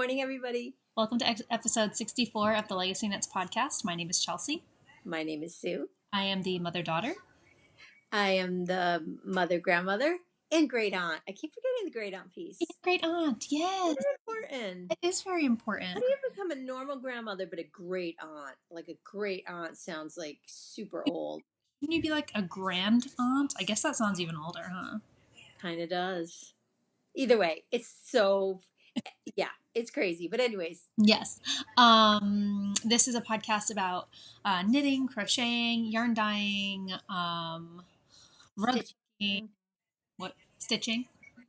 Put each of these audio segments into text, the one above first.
morning, everybody. Welcome to episode 64 of the LegacyKnitz podcast. My name is Chelsea. My name is Sue. I am the mother-daughter. I am the mother, grandmother, and great aunt. I keep forgetting the great aunt piece. Great aunt, yes. Very important. It is very important. How do you become a normal grandmother but a great aunt? Like a great aunt sounds like super old. Can you be like a grand aunt? I guess that sounds even older, huh? Kind of does. Either way, it's so, yeah, it's crazy. But anyways. Yes. This is a podcast about knitting, crocheting, yarn dyeing, rug hooking. What? Stitching?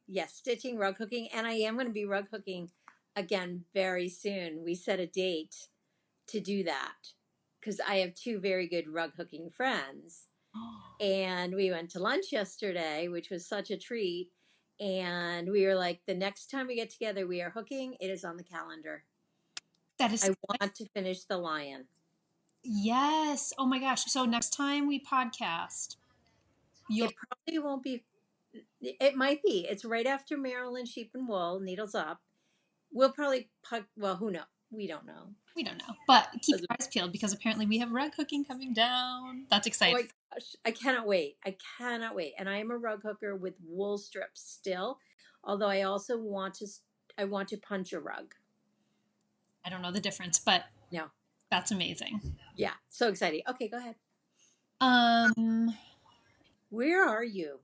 Yes, stitching, rug hooking. And I am going to be rug hooking again very soon. We set a date to do that because I have two very good rug hooking friends. And we went to lunch yesterday, which was such a treat. And we were like, the next time we get together, we are hooking. It is on the calendar. That is. I want to finish the lion. Yes. Oh my gosh. So next time we podcast, It probably won't be. It might be. It's right after Maryland Sheep and Wool, Needles Up. We'll probably, well, who knows? We don't know. We don't know. But keep your eyes peeled because apparently we have rug hooking coming down. That's exciting. Oh my gosh. I cannot wait. I cannot wait. And I am a rug hooker with wool strips still. Although I also want to punch a rug. I don't know the difference, but no. That's amazing. Yeah. So exciting. Okay, go ahead. Where are you?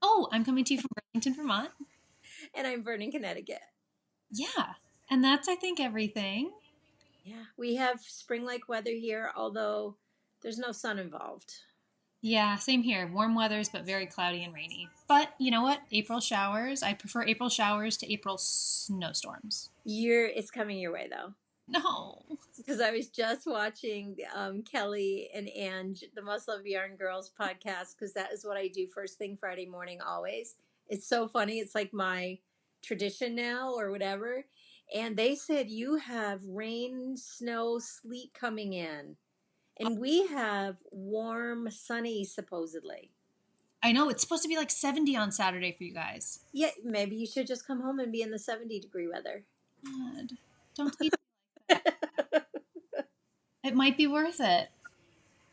Oh, I'm coming to you from Burlington, Vermont. And I'm Vernon, Connecticut. Yeah. And that's, I think, everything. Yeah. We have spring-like weather here, although there's no sun involved. Yeah, same here. Warm weathers, but very cloudy and rainy. But you know what? April showers. I prefer April showers to April snowstorms. It's coming your way, though. No. Because I was just watching Kelly and Ange, the Must Love Yarn Girls podcast, because that is what I do first thing Friday morning always. It's so funny. It's like my tradition now or whatever. And they said you have rain, snow, sleet coming in. And we have warm, sunny, supposedly. I know. It's supposed to be like 70 on Saturday for you guys. Yeah, maybe you should just come home and be in the 70-degree weather. God, don't tease me like that. It might be worth it.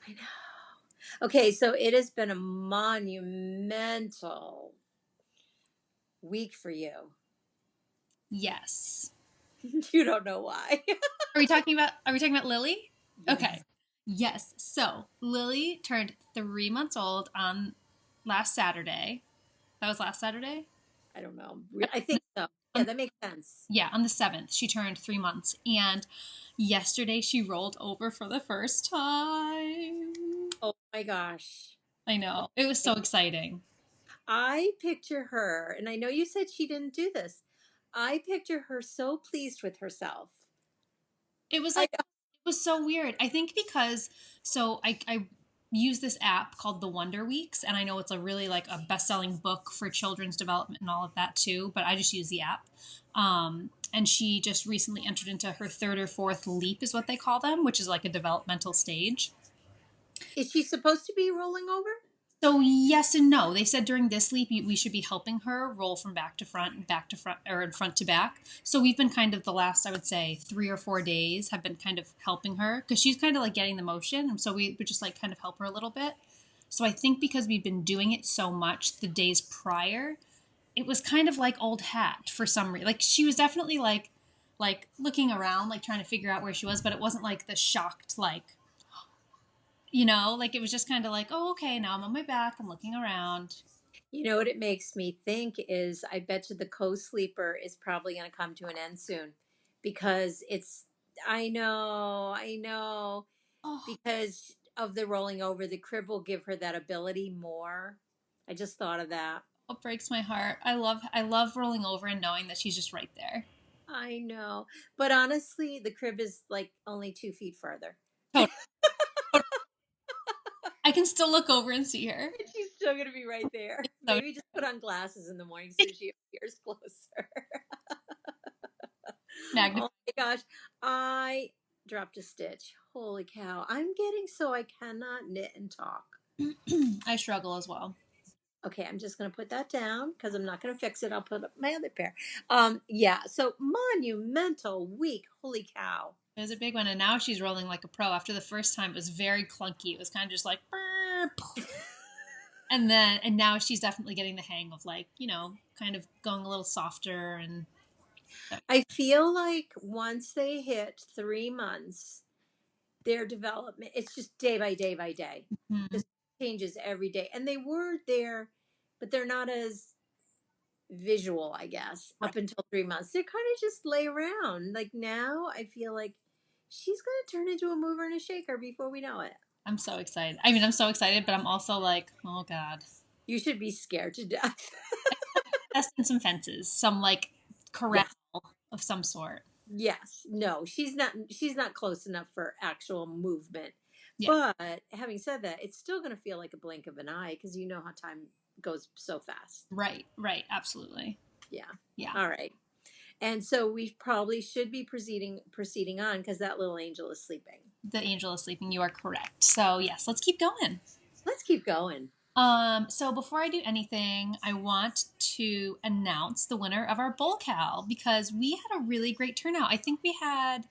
I know. Okay, so it has been a monumental week for you. Yes. You don't know why. Are we talking about Lilly? Yes. Okay. Yes. So Lilly turned 3 months old on last Saturday. That was last Saturday? I don't know. I think so. Yeah, that makes sense. Yeah, on the 7th, she turned 3 months. And yesterday she rolled over for the first time. Oh my gosh. I know. It was so exciting. I picture her, and I know you said she didn't do this. I picture her so pleased with herself. It was like, it was so weird. I think because, so I use this app called The Wonder Weeks, and I know it's a really like a best-selling book for children's development and all of that too, but I just use the app. And she just recently entered into her 3rd or 4th leap is what they call them, which is like a developmental stage. Is she supposed to be rolling over? So yes and no. They said during this leap, we should be helping her roll from back to front, or front to back. So we've been kind of the last, I would say, 3 or 4 days have been kind of helping her because she's kind of like getting the motion. And so we would just like kind of help her a little bit. So I think because we've been doing it so much the days prior, it was kind of like old hat for some reason. Like she was definitely like looking around, like trying to figure out where she was, but it wasn't like the shocked, like, you know, like it was just kind of like, oh, okay, now I'm on my back. I'm looking around. You know what it makes me think is I bet you the co-sleeper is probably going to come to an end soon because I know, because of the rolling over, the crib will give her that ability more. I just thought of that. It breaks my heart. I love rolling over and knowing that she's just right there. I know. But honestly, the crib is like only 2 feet further. Totally. I can still look over and see her. She's still going to be right there. Maybe just put on glasses in the morning so she appears closer. Oh my gosh. I dropped a stitch. Holy cow. I'm getting so I cannot knit and talk. I struggle as well. Okay, I'm just going to put that down because I'm not going to fix it. I'll put up my other pair. Yeah, so monumental week. Holy cow. It was a big one, and now she's rolling like a pro. After the first time, it was very clunky. It was kind of just like, and now she's definitely getting the hang of, like, kind of going a little softer. And I feel like once they hit 3 months, their development, it's just day by day by day. Just changes every day. And they were there, but they're not as visual, I guess, right. up until 3 months. They kind of just lay around. Like now, I feel like she's going to turn into a mover and a shaker before we know it. I'm so excited. I mean, I'm so excited, but I'm also like, oh God. You should be scared to death. Testing some fences, some like corral Yes. of some sort. Yes. No, she's not close enough for actual movement. Yeah. But having said that, it's still going to feel like a blink of an eye because you know how time goes so fast. Right, absolutely. Yeah. All right. And so we probably should be proceeding on because that little angel is sleeping. The angel is sleeping. You are correct. So yes, let's keep going. Let's keep going. So before I do anything, I want to announce the winner of our Bull Cal because we had a really great turnout. I think we had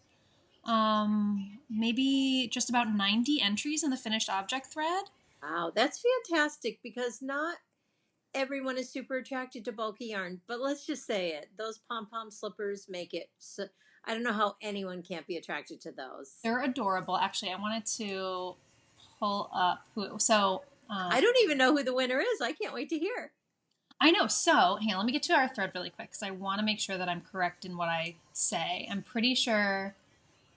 maybe just about 90 entries in the finished object thread. Wow, that's fantastic because not everyone is super attracted to bulky yarn, but let's just say it. Those pom-pom slippers make it so, I don't know how anyone can't be attracted to those. They're adorable. Actually, I wanted to pull up I don't even know who the winner is. I can't wait to hear. I know. So, hang on, let me get to our thread really quick because I want to make sure that I'm correct in what I say. I'm pretty sure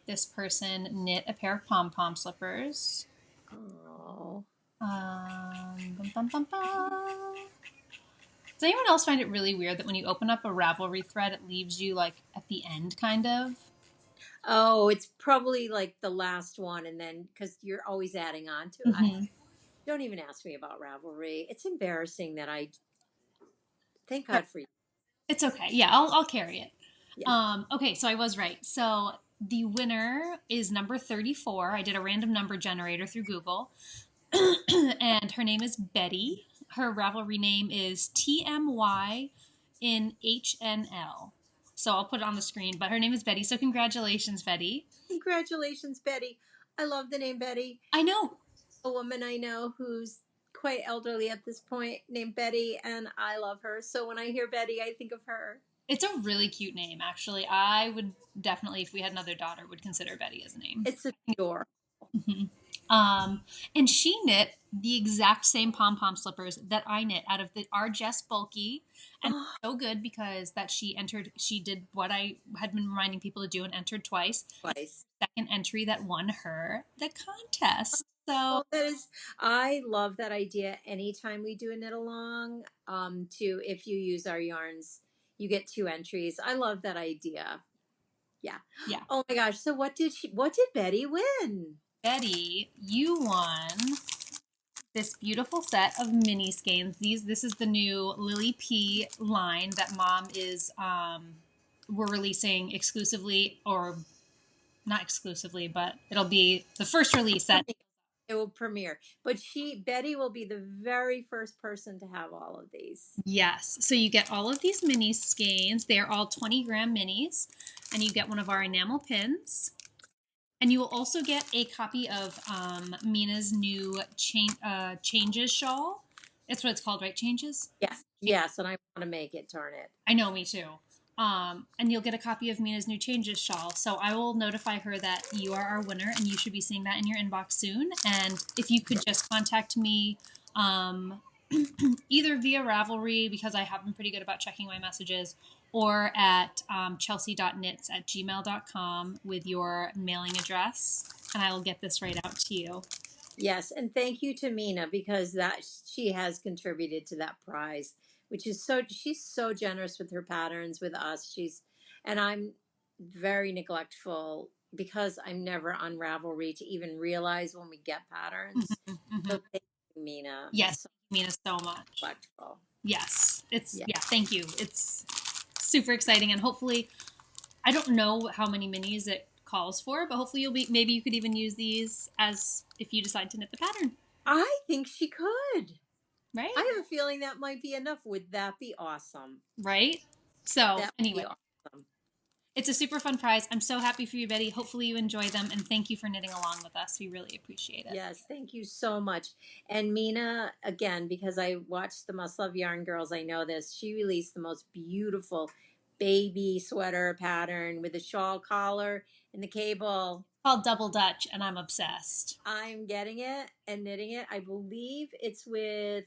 this person knit a pair of pom-pom slippers. Oh. Bum, bum, bum, bum. Does anyone else find it really weird that when you open up a Ravelry thread, it leaves you like at the end, kind of? Oh, it's probably like the last one, and then because you're always adding on to it. Don't even ask me about Ravelry. It's embarrassing that I. Thank God for you. It's okay. Yeah, I'll carry it. Yeah. Okay, so I was right. So the winner is number 34. I did a random number generator through Google. And her name is Betty. Her Ravelry name is TMY in HNL. So I'll put it on the screen, but her name is Betty. So congratulations, Betty. Congratulations, Betty. I love the name Betty. I know. A woman I know who's quite elderly at this point named Betty, and I love her. So when I hear Betty, I think of her. It's a really cute name, actually. I would definitely, if we had another daughter, would consider Betty as a name. It's adorable. And she knit the exact same pom-pom slippers that I knit out of our Jess Bulky. And it's so good because she did what I had been reminding people to do and entered twice. Second entry that won her the contest. So I love that idea. Anytime we do a knit along, if you use our yarns, you get 2 entries. I love that idea. Yeah. Oh my gosh. So what did Betty win? Betty, you won this beautiful set of mini skeins. This is the new Lilly P line that Mom is we're releasing exclusively, or not exclusively, but it'll be the first release that it will premiere. But Betty will be the very first person to have all of these. Yes. So you get all of these mini skeins. They're all 20-gram minis, and you get one of our enamel pins. And you will also get a copy of Mina's new Changes shawl. That's what it's called, right? Changes? Yes, and I want to make it, darn it. I know, me too. And you'll get a copy of Mina's new Changes shawl. So I will notify her that you are our winner, and you should be seeing that in your inbox soon. And if you could just contact me either via Ravelry, because I have been pretty good about checking my messages, or at chelsea.knits@gmail.com with your mailing address, and I will get this right out to you. Yes, and thank you to Mina because she has contributed to that prize, which is she's so generous with her patterns with us. And I'm very neglectful because I'm never on Ravelry to even realize when we get patterns. So thank you, Mina. Yes, Mina, so much. Neglectful. Yes, thank you. It's super exciting, and hopefully, I don't know how many minis it calls for, but hopefully maybe you could even use these as if you decide to knit the pattern. I think she could. Right? I have a feeling that might be enough. Would that be awesome? Right? So, That would anyway, be awesome. it's a super fun prize. I'm so happy for you, Betty. Hopefully you enjoy them, and thank you for knitting along with us. We really appreciate it. Yes, thank you so much. And Mina, again, because I watched the Must Love Yarn Girls, I know this. She released the most beautiful baby sweater pattern with a shawl collar and the cable. It's called Double Dutch, and I'm obsessed. I'm getting it and knitting it. I believe it's with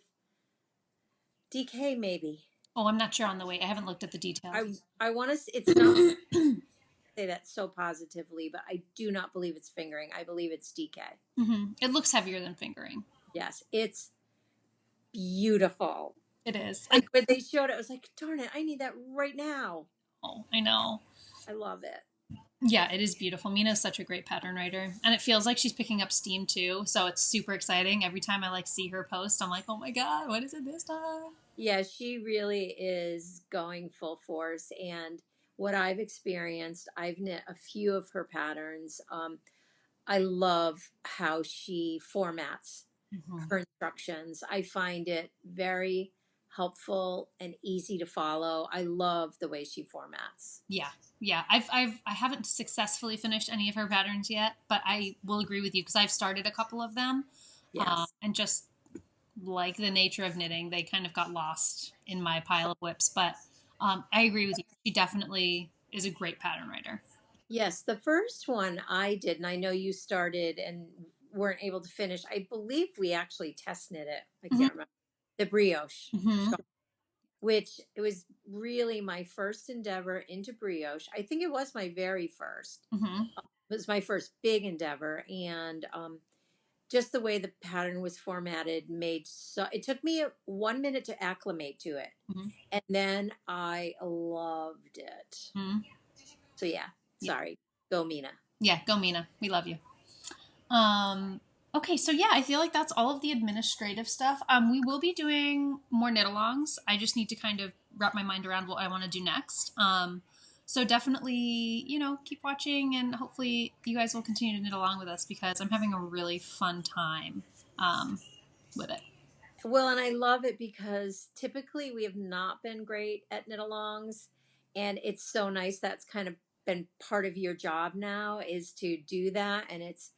DK, maybe. Oh, I'm not sure on the weight. I haven't looked at the details. I want to. It's not say that so positively, but I do not believe it's fingering. I believe it's DK. It looks heavier than fingering. Yes, it's beautiful. It is. Like when they showed it, I was like, darn it, I need that right now. Oh, I know. I love it. Yeah, it is beautiful. Mina's such a great pattern writer, and it feels like she's picking up steam too. So it's super exciting. Every time I see her post, I'm like, oh my god, what is it this time? Yeah, she really is going full force. And what I've experienced, I've knit a few of her patterns. I love how she formats her instructions. I find it very helpful and easy to follow. I love the way she formats. Yeah. I haven't successfully finished any of her patterns yet, but I will agree with you because I've started a couple of them, Yes. and just like the nature of knitting, they kind of got lost in my pile of whips. But I agree with you. She definitely is a great pattern writer. Yes, the first one I did, and I know you started and weren't able to finish. I believe we actually test knit it. I can't remember. The brioche, which it was really my first endeavor into brioche. I think it was my very first. It was my first big endeavor, and just the way the pattern was formatted made so. It took me 1 minute to acclimate to it, and then I loved it. So yeah, sorry, go Mina. Yeah, go Mina. We love you. Okay, so yeah, I feel like that's all of the administrative stuff. We will be doing more knit alongs. I just need to kind of wrap my mind around what I want to do next. So definitely, keep watching, and hopefully you guys will continue to knit along with us because I'm having a really fun time with it. Well, and I love it because typically we have not been great at knit alongs, and it's so nice that's kind of been part of your job now is to do that, and it's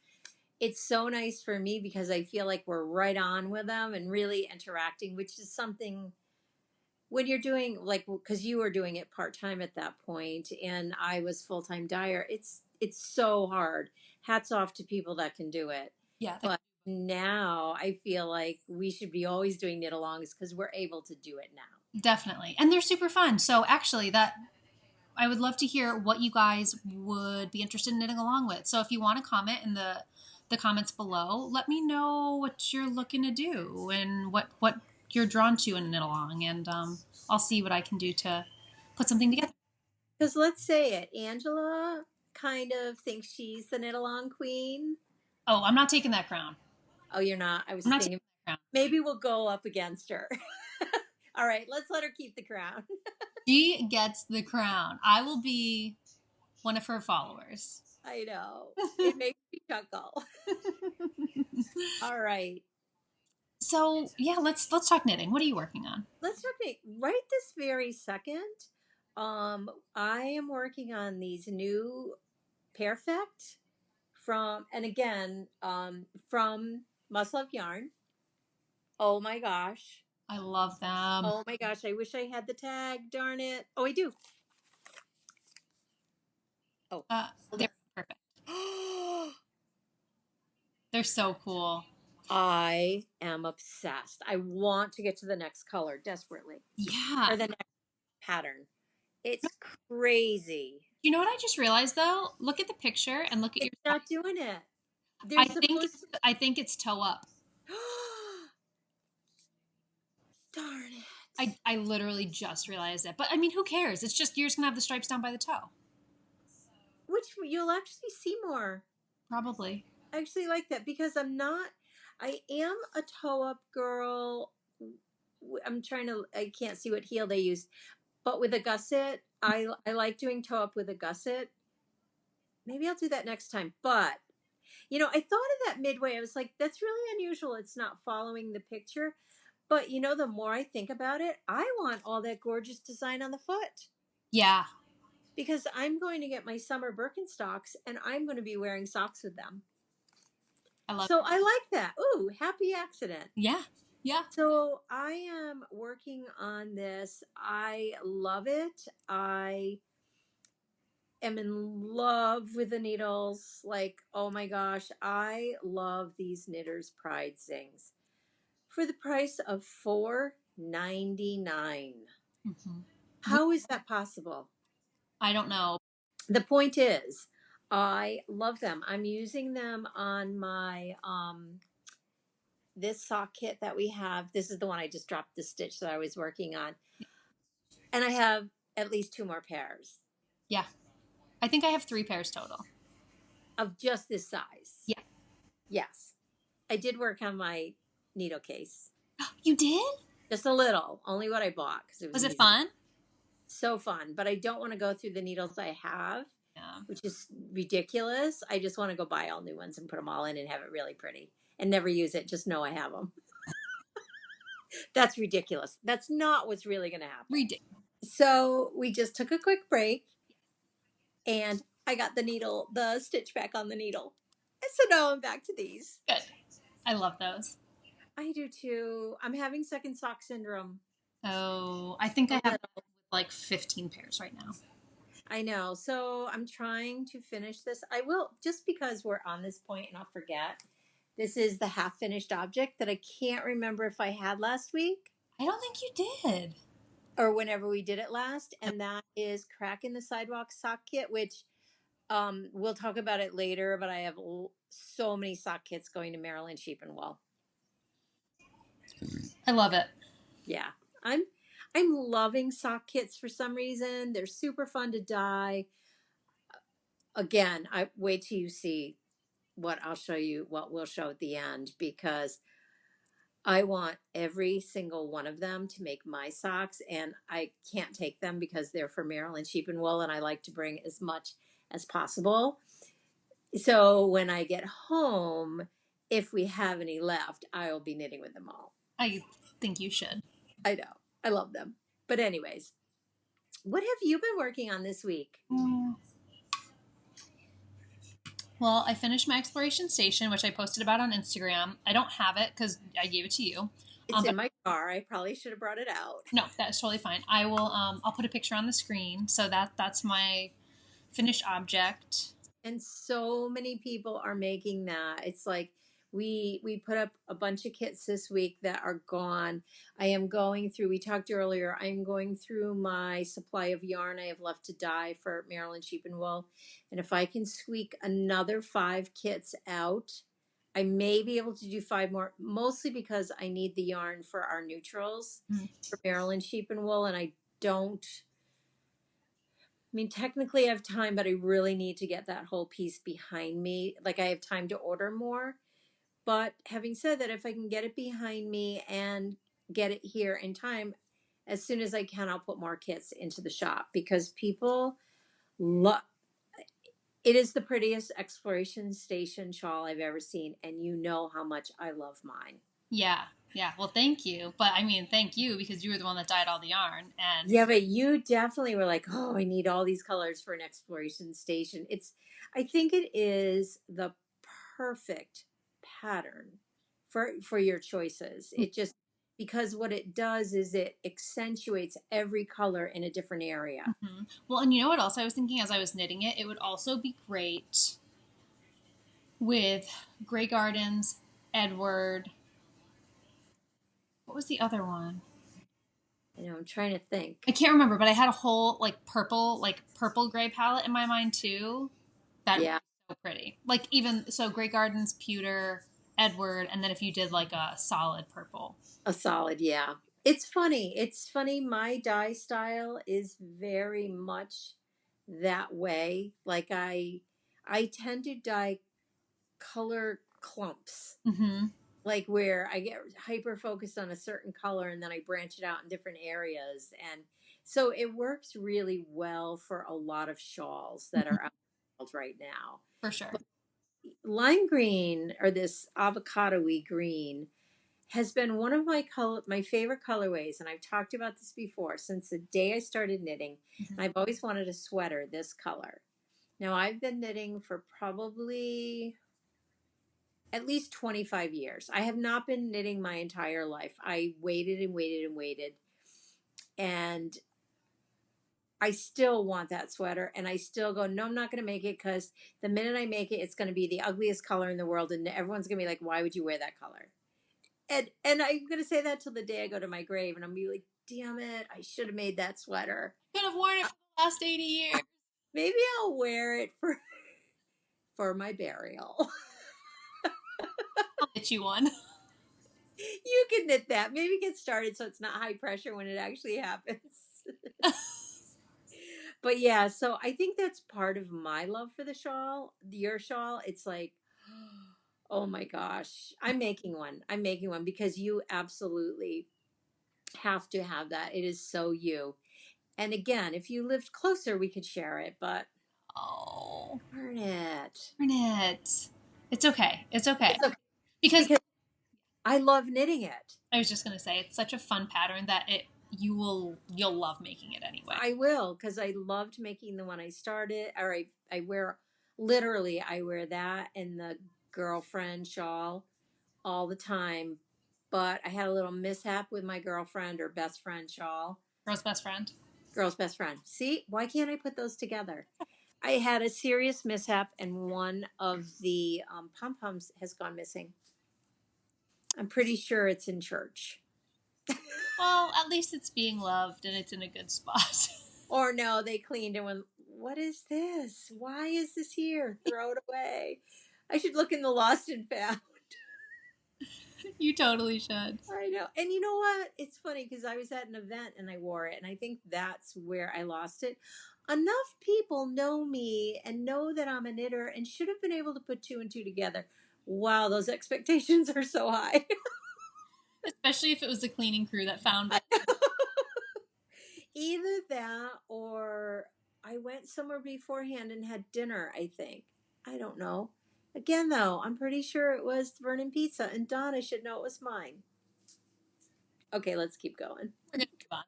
so nice for me because I feel like we're right on with them and really interacting, which is something when you're doing like because you were doing it part-time at that point and I was full-time dyer. It's so hard. Hats off to people that can do it. Yeah, But now I feel like we should be always doing knit alongs because we're able to do it now. definitely. And they're super fun. So actually that I would love to hear what you guys would be interested in knitting along with. So if you want to comment in the comments below, let me know what you're looking to do and what you're drawn to in knit along, and I'll see what I can do to put something together. Because let's say it, Angela kind of thinks she's the knit along queen. Oh, I'm not taking that crown. Oh, you're not? I was I'm not thinking taking that crown. maybe we'll go up against her. All right, let's let her keep the crown. She gets the crown. I will be one of her followers. I know. It makes me chuckle. All right. So yeah, let's talk knitting. What are you working on? Let's talk right this very second. I am working on these new Perfect from, and again, from Must Love Yarn. Oh my gosh. I love them. Oh my gosh. I wish I had the tag. Darn it. Oh, I do. Oh, they're perfect. They're so cool. I am obsessed. I want to get to the next color desperately. Yeah. Or the next pattern. It's crazy. You know what I just realized though? Look at the picture and look at It's not doing it. I think it's toe up. Darn it. I literally just realized that. But I mean, who cares? It's just you're just gonna have the stripes down by the toe. Which you'll actually see more. Probably. I actually like that because I am a toe up girl. I can't see what heel they use, but with a gusset, I like doing toe up with a gusset. Maybe I'll do that next time. But, I thought of that midway. I was like, that's really unusual. It's not following the picture. But you know, the more I think about it, I want all that gorgeous design on the foot. Yeah. Because I'm going to get my summer Birkenstocks and I'm going to be wearing socks with them. I love So it. I like that. Ooh, happy accident. Yeah. Yeah. So I am working on this. I love it. I am in love with the needles. Like, oh my gosh, I love these Knitters Pride Zings. For the price of $4.99. Mm-hmm. How is that possible? I don't know. The point is, I love them. I'm using them on my this sock kit that we have. This is the one I just dropped the stitch that I was working on. And I have at least 2 more pairs Yeah. I think I have 3 pairs total. of just this size. Yeah. Yes. I did work on my needle case. You did? Just a little, only what I bought because it was Was it easy. fun? So fun, but I don't want to go through the needles I have, Yeah. which is ridiculous. I just want to go buy all new ones and put them all in and have it really pretty and never use it. Just know I have them. That's ridiculous. That's not what's really going to happen. Ridiculous. So we just took a quick break and I got the stitch back on the needle. And so now I'm back to these. Good. I love those. I do too. I'm having second sock syndrome. Oh, I think I have like 15 pairs right now. I know. So I'm trying to finish this. I will, just because we're on this point and I'll forget. This is the half finished object that I can't remember if I had last week I don't think you did. or whenever we did it last. And that is Cracking the Sidewalk sock kit, which we'll talk about it later, but I have so many sock kits going to Maryland Sheep and Wool. I love it. Yeah. I'm loving sock kits for some reason. They're super fun to dye. Again, I wait till you see what I'll show you, what we'll show at the end, because I want every single one of them to make my socks, and I can't take them because they're for Maryland Sheep and Wool, and I like to bring as much as possible. So when I get home, if we have any left, I'll be knitting with them all. I think you should. I know. I love them. But anyways, what have you been working on this week? Well, I finished my exploration station, which I posted about on Instagram. I don't have it because I gave it to you. It's in my car. I probably should have brought it out. No, that's totally fine. I will. I'll put a picture on the screen. So that's my finished object. And so many people are making that. It's like we put up a bunch of kits this week that are gone. I am going through, we talked earlier, I'm going through my supply of yarn I have left to dye for Maryland Sheep and Wool. And if I can squeak another 5 kits out, I may be able to do 5 more, mostly because I need the yarn for our neutrals for Maryland Sheep and Wool, and I don't. I mean, technically I have time, but I really need to get that whole piece behind me. Like I have time to order more. But having said that, if I can get it behind me and get it here in time, as soon as I can, I'll put more kits into the shop because people love it. Is the prettiest exploration station shawl I've ever seen. And you know how much I love mine. Yeah. Yeah. Well, thank you. But I mean, thank you because you were the one that dyed all the yarn. And yeah, but you definitely were like, oh, I need all these colors for an exploration station. I think it is the perfect pattern for your choices. It just, because what it does is it accentuates every color in a different area. Mm-hmm. Well, and you know what else I was thinking as I was knitting it? It would also be great with Grey Gardens, Edward. What was the other one? You know, I'm trying to think. I can't remember, but I had a whole purple gray palette in my mind too. That was so pretty. Like even so, Grey Gardens, Pewter, Edward, and then if you did like a solid purple. A solid, yeah. It's funny. It's funny. My dye style is very much that way. Like I tend to dye color clumps. Mm-hmm. Like where I get hyper focused on a certain color and then I branch it out in different areas. And so it works really well for a lot of shawls that are out right now. For sure. But lime green or this avocado-y green has been one of my favorite colorways, and I've talked about this before since the day I started knitting. Mhm. I've always wanted a sweater this color. Now I've been knitting for probably at least 25 years. I have not been knitting my entire life. I waited and waited and waited, and I still want that sweater, and I still go, no, I'm not going to make it, because the minute I make it, it's going to be the ugliest color in the world, and everyone's going to be like, why would you wear that color? And I'm gonna say that till the day I go to my grave, and I'm gonna be like, damn it, I should have made that sweater. Could have worn it for the last 80 years. Maybe I'll wear it for my burial. I'll get you one. You can knit that. Maybe get started so it's not high pressure when it actually happens. But yeah, so I think that's part of my love for the shawl, your shawl. It's like, oh my gosh, I'm making one. I'm making one because you absolutely have to have that. It is so you. And again, if you lived closer, we could share it, but Oh, darn it. darn it. It's okay. It's okay. It's okay Because because I love knitting it. I was just gonna say it's such a fun pattern that you'll love making it anyway. I will, because I loved making the one I started, or I wear, literally, I wear that and the girlfriend shawl all the time. But I had a little mishap with my girlfriend or best friend shawl. Girl's best friend. Girl's best friend. See, why can't I put those together? I had a serious mishap, and one of the pom poms has gone missing. I'm pretty sure it's in church. Well, at least it's being loved and it's in a good spot. Or no, they cleaned and went, what is this? Why is this here? Throw it away. I should look in the lost and found. You totally should. I know. And you know what? It's funny because I was at an event and I wore it, and I think that's where I lost it. Enough people know me and know that I'm a knitter and should have been able to put two and two together. Wow, those expectations are so high. Especially if it was the cleaning crew that found it. Either that or I went somewhere beforehand and had dinner, I think. I don't know. Again, though, I'm pretty sure it was Vernon Pizza, and Donna should know it was mine. Okay, let's keep going. We're gonna move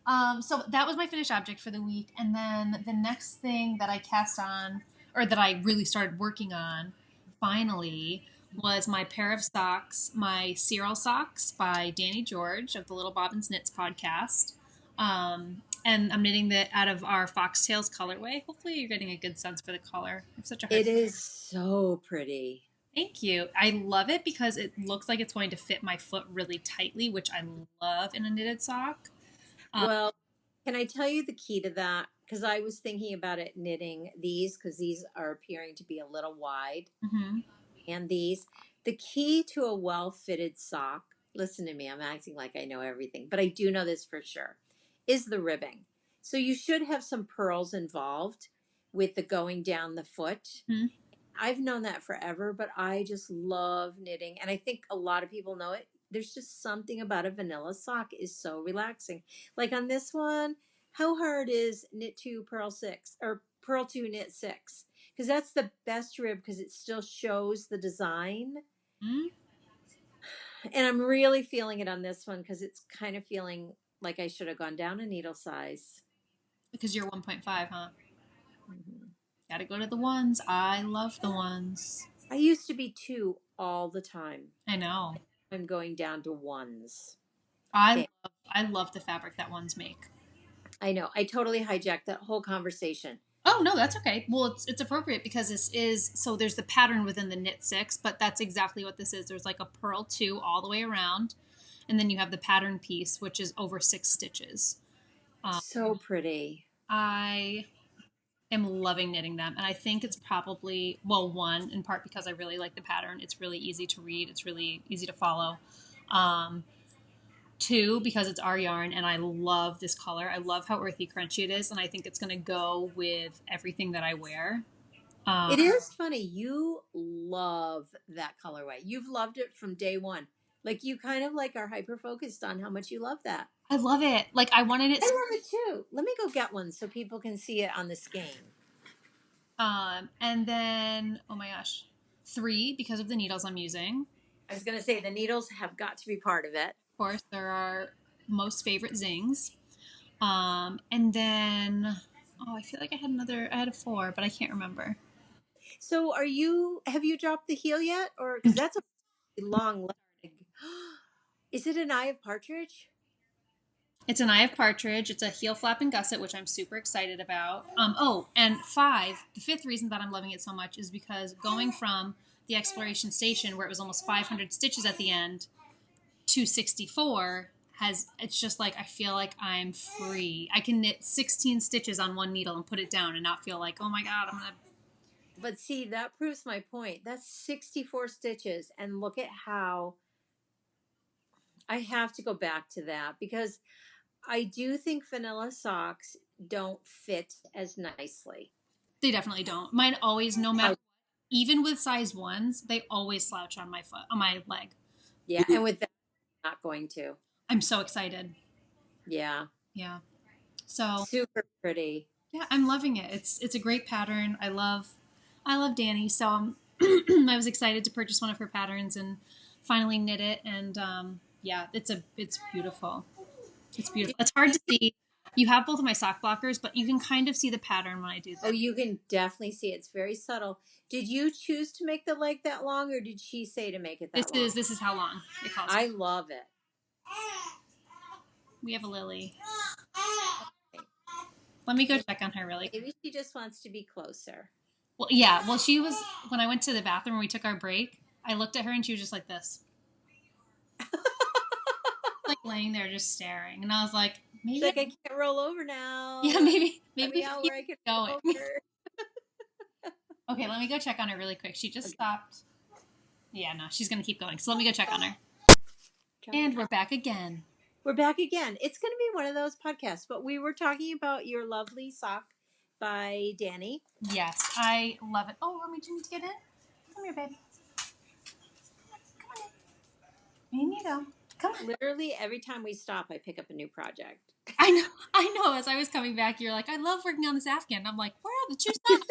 on. So that was my finished object for the week, and then the next thing that I cast on, or that I really started working on, finally, was my pair of socks, my Cyril socks by Dani George of the Little Bobbins Knits podcast. And I'm knitting that out of our Foxtails colorway. Hopefully you're getting a good sense for the color. I have such a hard It is so pretty. Thank you. I love it because it looks like it's going to fit my foot really tightly, which I love in a knitted sock. Well, can I tell you the key to that? Because I was thinking about it knitting these, because these are appearing to be a little wide. Mm-hmm. And these, the key to a well-fitted sock, listen to me, I'm acting like I know everything, but I do know this for sure, is the ribbing. So you should have some pearls involved with the going down the foot. Mm-hmm. I've known that forever, but I just love knitting. And I think a lot of people know it. There's just something about a vanilla sock is so relaxing. Like on this one, how hard is knit 2 purl 6 or purl 2 knit 6? Because that's the best rib because it still shows the design. Mm-hmm. And I'm really feeling it on this one because it's kind of feeling like I should have gone down a needle size. Because you're 1.5, huh? Mm-hmm. Gotta go to the ones. I love the ones. I used to be 2 all the time. I know. I'm going down to 1s. I love the fabric that ones make. I know. I totally hijacked that whole conversation. Oh, no, that's okay. Well, it's appropriate because this is, so there's the pattern within the knit 6, but that's exactly what this is. There's like a purl 2 all the way around, and then you have the pattern piece, which is over 6 stitches. So pretty. I am loving knitting them, and I think it's probably, well, one, in part because I really like the pattern. It's really easy to read. It's really easy to follow. 2, because it's our yarn, and I love this color. I love how earthy crunchy it is, and I think it's going to go with everything that I wear. It is funny. You love that colorway. You've loved it from day one. Like you kind of like are hyper focused on how much you love that. I love it. Like I wanted it. I love it too. Let me go get one so people can see it on the skein. And then, oh my gosh, 3 because of the needles I'm using. I was going to say the needles have got to be part of it. Of course, there are most favorite Zings. And then, I feel like I had a 4, but I can't remember. So have you dropped the heel yet? Or, because that's a long leg. Is it an eye of partridge? It's an eye of partridge. It's a heel flap and gusset, which I'm super excited about. And 5, the 5th reason that I'm loving it so much is because going from the exploration station where it was almost 500 stitches at the end to 64 it's just like, I feel like I'm free. I can knit 16 stitches on one needle and put it down and not feel like, oh my God, I'm going to. But see, that proves my point. That's 64 stitches. And look at how I have to go back to that, because I do think vanilla socks don't fit as nicely. They definitely don't. Mine always, no matter, even with size 1s, they always slouch on my foot, on my leg. Yeah, and with that, I'm not going to. I'm so excited. Yeah. Yeah. So super pretty. Yeah, I'm loving it. It's a great pattern. I love Dani, so I was excited to purchase one of her patterns and finally knit it. And yeah, it's beautiful. It's beautiful. It's hard to see. You have both of my sock blockers, but you can kind of see the pattern when I do that. Oh, you can definitely see it. It's very subtle. Did you choose to make the leg that long, or did she say to make it that long? This is how long it calls. I love it. We have a Lilly. Let me go check on her really quick. Maybe she just wants to be closer. Well, yeah. Well, she was, when I went to the bathroom and we took our break, I looked at her and she was just like this. Like laying there just staring. And I was like, maybe. She's like, I can't roll over now. Yeah, maybe out where I can going. Roll over. Okay, let me go check on her really quick. She just stopped. Yeah, no, she's going to keep going. So let me go check on her. And we're back again. We're back again. It's going to be one of those podcasts, but we were talking about your lovely sock by Dani. Yes, I love it. Oh, Remy, do you need to get in? Come here, babe. Come on in. In you go. Come on. Literally every time we stop, I pick up a new project. I know. As I was coming back, you're like, I love working on this Afghan. I'm like, where are the 2 socks?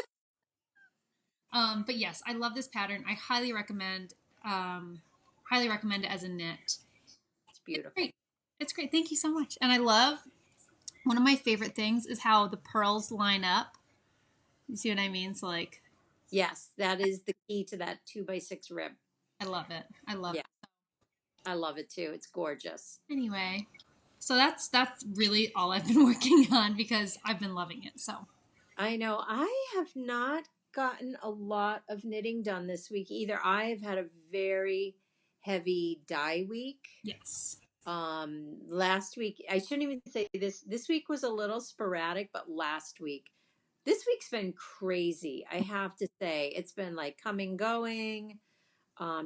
But yes, I love this pattern. I highly recommend it as a knit. It's beautiful. It's great. Thank you so much. And I love, one of my favorite things is how the pearls line up. You see what I mean? So like, yes, that is the key to that 2x6 rib. I love it. I love it. I love it too. It's gorgeous. Anyway, so that's really all I've been working on because I've been loving it. So I know I have not gotten a lot of knitting done this week either. I've had a very heavy dye week. Yes. Last week, I shouldn't even say this week was a little sporadic, but this week's been crazy. I have to say, it's been like coming, going.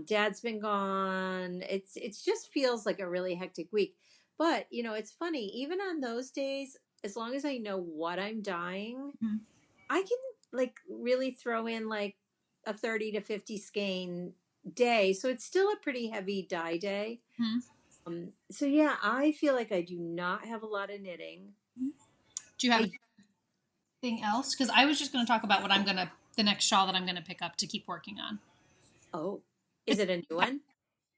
Dad's been gone. It's just feels like a really hectic week. But, it's funny, even on those days, as long as I know what I'm dyeing, mm-hmm. I can like really throw in like a 30 to 50 skein day. So it's still a pretty heavy dye day. Mm-hmm. So yeah, I feel like I do not have a lot of knitting. Do you have anything else? Because I was just going to talk about the next shawl that I'm going to pick up to keep working on. Oh, is it a new one?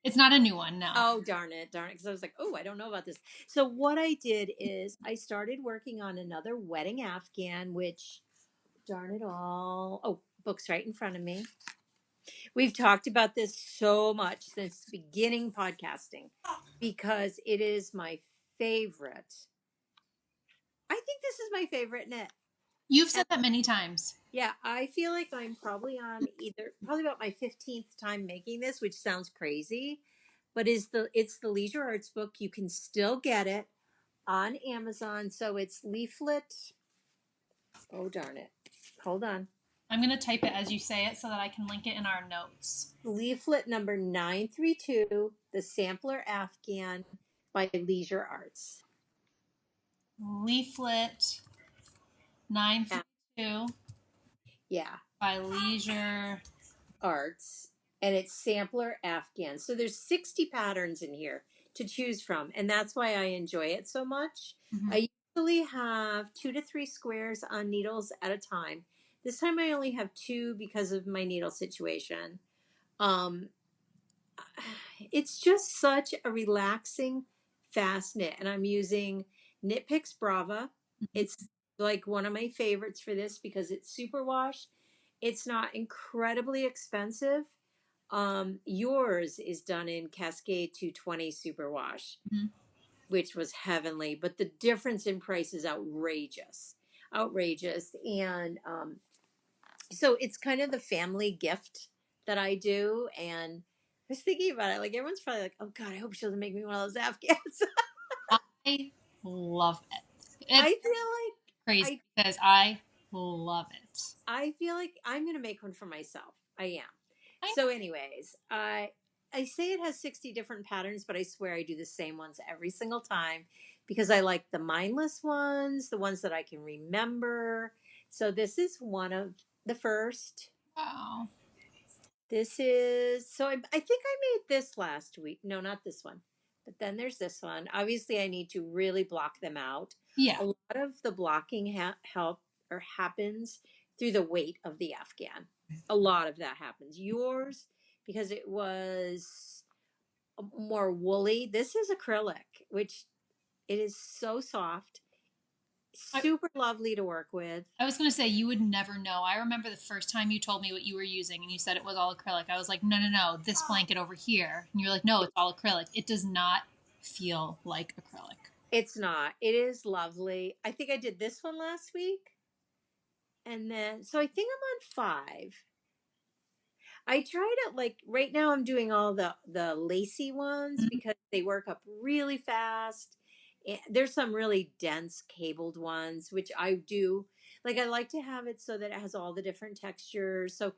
It's not a new one, no. Oh, darn it. Because I was like, I don't know about this. So what I did is I started working on another wedding Afghan, which, darn it all. Oh, book's right in front of me. We've talked about this so much since beginning podcasting because it is my favorite. I think this is my favorite knit. You've said that many times. Yeah, I feel like I'm probably about my 15th time making this, which sounds crazy, but it's the Leasure Arts book. You can still get it on Amazon. So it's Leaflet. Oh, darn it. Hold on. I'm going to type it as you say it so that I can link it in our notes. Leaflet number 932, The Sampler Afghan by Leasure Arts. Leaflet 932. Yeah. By Leasure Arts. And it's Sampler Afghan. So there's 60 patterns in here to choose from. And that's why I enjoy it so much. Mm-hmm. I usually have 2 to 3 squares on needles at a time. This time I only have 2 because of my needle situation. it's just such a relaxing, fast knit. And I'm using Knit Picks Brava. Mhm. It's like one of my favorites for this because it's superwash. It's not incredibly expensive. Yours is done in Cascade 220 superwash, Mhm. which was heavenly, but the difference in price is outrageous. Outrageous. And so it's kind of the family gift that I do. And I was thinking about it. Like everyone's probably like, "Oh God, I hope she doesn't make me one of those Afghans." I love it. It's I feel like crazy because I love it. I feel like I'm gonna make one for myself. I am. I So, anyways, I say it has 60 different patterns, but I swear I do the same ones every single time because I like the mindless ones, the ones that I can remember. So this is one of the first. wow. This is so I think I made this last week. No, not this one. But then there's this one. Obviously, I need to really block them out. Yeah. A lot of the blocking help or happens through the weight of the Afghan. A lot of that happens. Yours, because it was more woolly. This is acrylic, which it is so soft, I, super lovely to work with. I was going to say, you would never know. I remember the first time you told me what you were using and you said it was all acrylic. I was like, no, no, no, this blanket over here. And you're like, no, it's all acrylic. It does not feel like acrylic. It's not. It is lovely. I think I did this one last week. And then, so I think I'm on 5. I try to like right now I'm doing all the lacy ones Mhm. because they work up really fast. There's some really dense cabled ones which I do like I like to have it so that it has all the different textures. So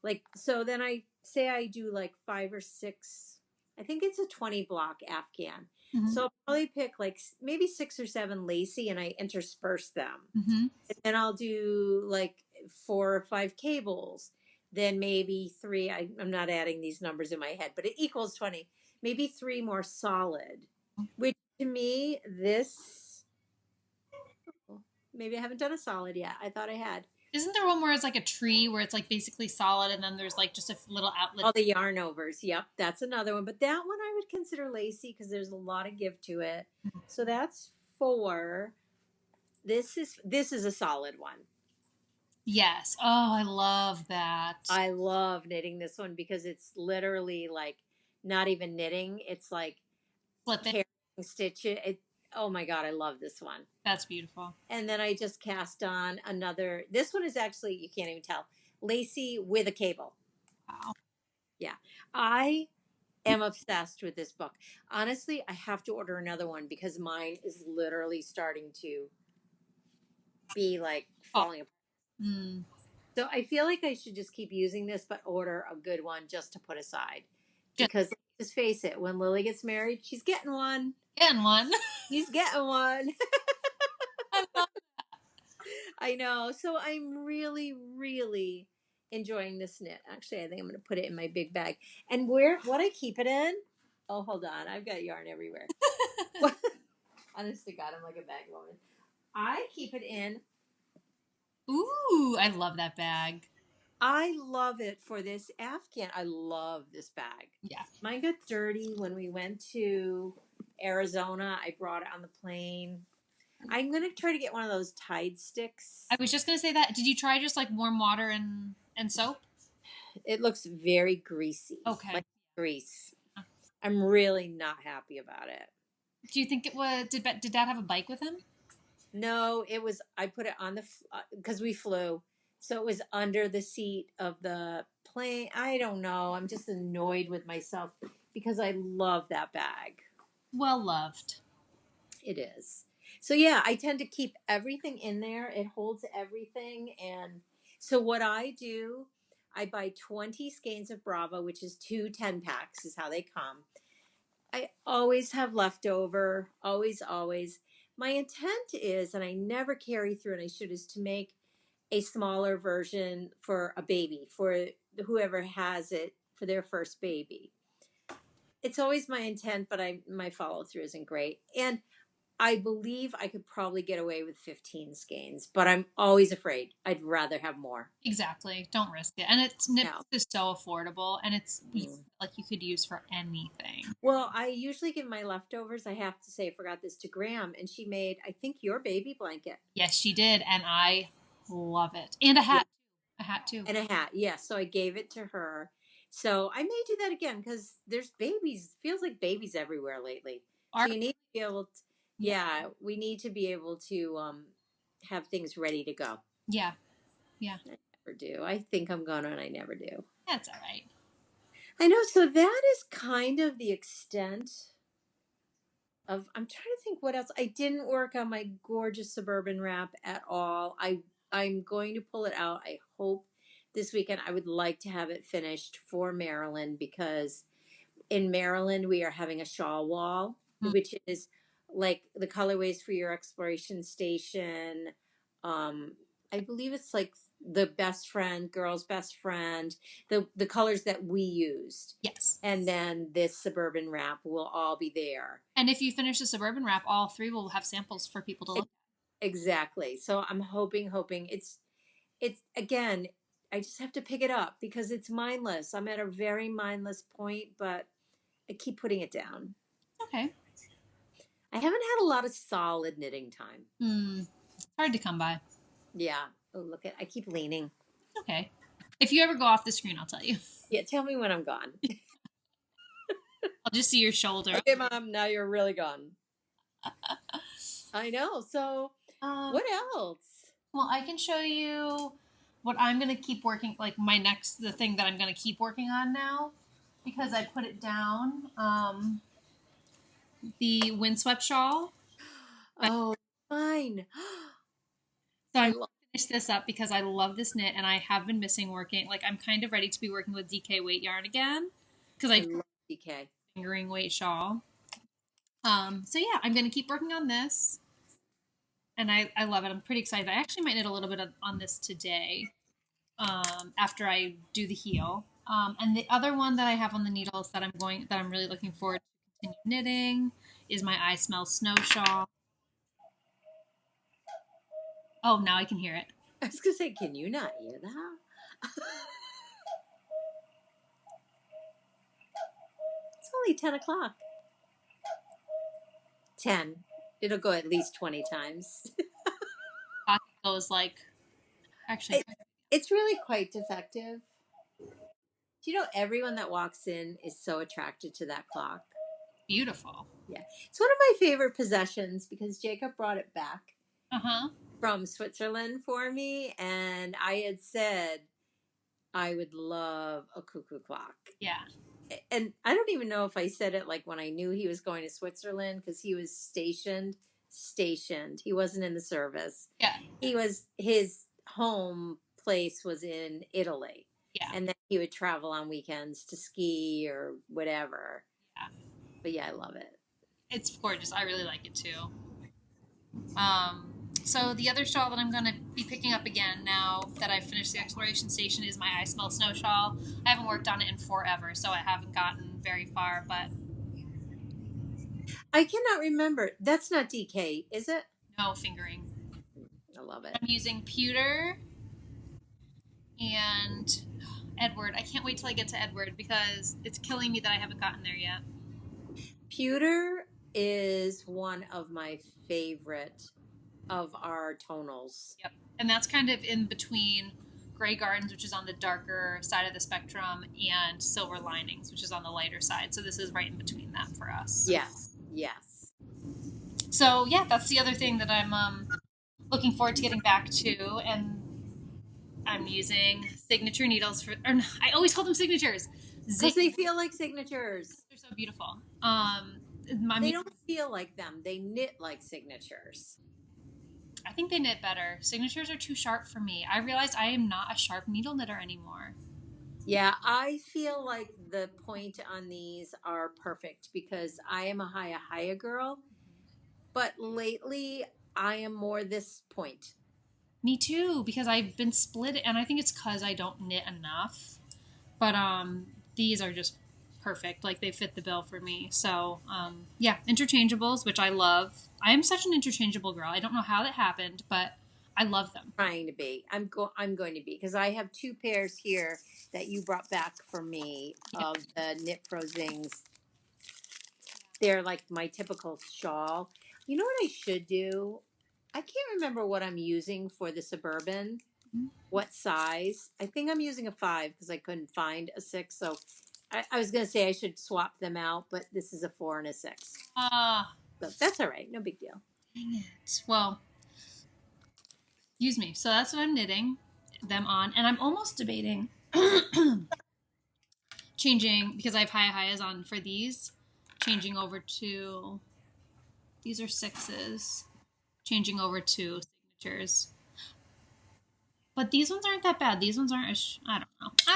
like so then I say I do like 5 or 6. I think it's a 20 block Afghan. Mhm. So I'll probably pick like maybe 6 or 7 lacy and I intersperse them. Mhm. And then I'll do like 4 or 5 cables, then maybe 3. I'm not adding these numbers in my head, but it equals 20. Maybe 3 more solid, which to me, this, maybe I haven't done a solid yet. I thought I had. Isn't there one where it's like a tree where it's like basically solid and then there's like just a little outlet? All the yarn overs. Yep, that's another one. But that one I would consider lacy because there's a lot of give to it. So that's 4. This is a solid one. Yes. Oh, I love that. I love knitting this one because it's literally like not even knitting. It's like Flip it. tearing stitch it. Oh my God, I love this one. That's beautiful. And then I just cast on another. This one is actually, you can't even tell, lacy with a cable. Wow. Yeah. I am obsessed with this book. Honestly, I have to order another one because mine is literally starting to be like Oh. falling apart. Mm. So I feel like I should just keep using this, but order a good one just to put aside. Just Because let's face it, when Lily gets married, she's getting one. getting one. She's getting one. I love I know. So I'm really, really enjoying this knit. Actually, I think I'm going to put it in my big bag. And what I keep it in? Oh, hold on. I've got yarn everywhere. Honest to God, I'm like a bag woman. I keep it in. Ooh, I love that bag. I love it for this Afghan. I love this bag. Yeah. Mine got dirty when we went to Arizona. I brought it on the plane. I'm going to try to get one of those Tide sticks. I was just gonna say that. Did you try just like warm water and soap? It looks very greasy, Okay. like grease. I'm really not happy about it. Do you think it was? Did Dad have a bike with him? No, it was, I put it on the, because we flew. So it was under the seat of the plane. I don't know. I'm just annoyed with myself because I love that bag. Well loved. It is. So yeah, I tend to keep everything in there. It holds everything. And so what I do, I buy 20 skeins of Brava, which is 2 10 packs is how they come. I always have leftover, always, always. My intent is, and I never carry through, and I should, is to make a smaller version for a baby, for whoever has it for their first baby. It's always my intent, but my follow through isn't great. And I believe I could probably get away with 15 skeins, but I'm always afraid. I'd rather have more. Exactly. Don't risk it. And it's nips No. is so affordable, and it's Mm. like you could use for anything. Well, I usually give my leftovers. I have to say, I forgot this to Graham, and she made, I think, your baby blanket. Yes, she did, and I love it. And a Yeah. hat, a hat too. And a hat. Yeah. So I gave it to her. So I may do that again because there's babies, feels like babies everywhere lately. So Art, you need to be able to, yeah, yeah, we need to be able to have things ready to go. yeah, yeah. I never do. I think I'm gonna, and I never do. That's all right. I know. So that is kind of the extent of. I'm trying to think what else. I didn't work on my gorgeous suburban wrap at all. I'm going to pull it out. I hope this weekend. I would like to have it finished for Maryland because in Maryland we are having a shawl wall, Mm. which is like the colorways for your exploration station. Um, I believe it's like the best friend, girl's best friend, the colors that we used. Yes. And then this suburban wrap will all be there. And if you finish the suburban wrap, all three will have samples for people to look Exactly. So I'm hoping it's again, I just have to pick it up because it's mindless. I'm at a very mindless point, but I keep putting it down. at. Okay. I haven't had a lot of solid knitting time. Hard to come by. Yeah. Oh, look at I keep leaning. Okay. If you ever go off the screen, I'll tell you. Yeah, tell me when I'm gone. I'll just see your shoulder. Okay, Mom, now you're really gone. I know. So, what else? Well, I can show you what I'm going to keep working, like the thing that I'm going to keep working on now, because I put it down. The Windswept shawl. Oh, fine. So I I'm love finish this up because I love this knit and I have been missing working. Like I'm kind of ready to be working with DK weight yarn again because I I love DK. fingering weight shawl. So yeah, I'm going to keep working on this. And I love it. I'm pretty excited. I actually might knit a little bit on this today after I do the heel. And the other one that I have on the needles that I'm really looking forward to continue knitting is my I Smell Snow shawl. Oh, now I can hear it. I was gonna say, can you not hear that? It's only 10 o'clock. 10. It'll go at least 20 times. It goes like actually. It's really quite defective. Do you know everyone that walks in is so attracted to that clock? Beautiful. Yeah. It's one of my favorite possessions because Jacob brought it back from Switzerland for me. And I had said I would love a cuckoo clock. Yeah. And I don't even know if I said it like when I knew he was going to Switzerland because he was stationed. He wasn't in the service. Yeah. His home place was in Italy. Yeah. And then he would travel on weekends to ski or whatever. Yeah. But yeah, I love it. It's gorgeous. I really like it too. So the other shawl that I'm going to be picking up again now that I've finished the exploration station is my I Smell Snow shawl. I haven't worked on it in forever, so I haven't gotten very far, but I cannot remember. That's not DK, is it? no fingering. I love it. I'm using Pewter and Edward. I can't wait till I get to Edward because it's killing me that I haven't gotten there yet. Pewter is one of my favorite of our tonals. Yep. And that's kind of in between Grey Gardens, which is on the darker side of the spectrum, and Silver Linings, which is on the lighter side. So this is right in between that for us. Yes. Yes. So yeah, that's the other thing that I'm looking forward to getting back to, and I'm using signature needles for. Or I always call them signatures because they feel like signatures. They're so beautiful. They don't feel like them. They knit like signatures. I think they knit better. Signatures are too sharp for me. I realized I am not a sharp needle knitter anymore. Yeah, I feel like the point on these are perfect because I am a Haya girl, but lately I am more this point. Me too, because I've been split, and I think it's because I don't knit enough. But these are just perfect. Like they fit the bill for me. So yeah, interchangeables, which I love. I am such an interchangeable girl. I don't know how that happened, but I love them. Trying to be. I'm going to be because I have two pairs here that you brought back for me of the Knit Pro Zings. They're like my typical shawl. You know what I should do? I can't remember what I'm using for the Suburban. What size? I think I'm using a 5 because I couldn't find a 6. So I was going to say I should swap them out, but this is a 4 and a 6. So that's all right. No big deal. Dang it. Well, excuse me. So that's what I'm knitting them on. And I'm almost debating changing, because I have high on for these, changing over to, these are 6s, changing over to signatures. But these ones aren't that bad. These ones aren't as, I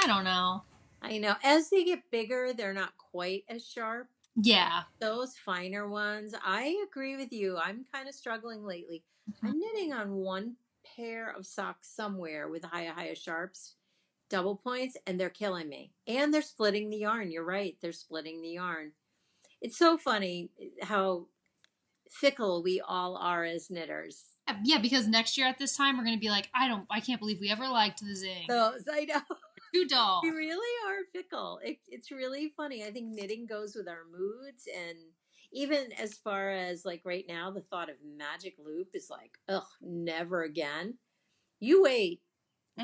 don't know. I know. As they get bigger, they're not quite as sharp. Yeah. Those finer ones, I agree with you. I'm kind of struggling lately. Mm-hmm. I'm knitting on one pair of socks somewhere with higher sharps, double points, and they're killing me. And they're splitting the yarn. You're right. They're splitting the yarn. It's so funny how fickle we all are as knitters. Yeah, because next year at this time we're gonna be like, I can't believe we ever liked the Zing. Those, I know. Too dull. We really are fickle. It's really funny. I think knitting goes with our moods, and even as far as like right now, the thought of magic loop is like, ugh, never again. You wait.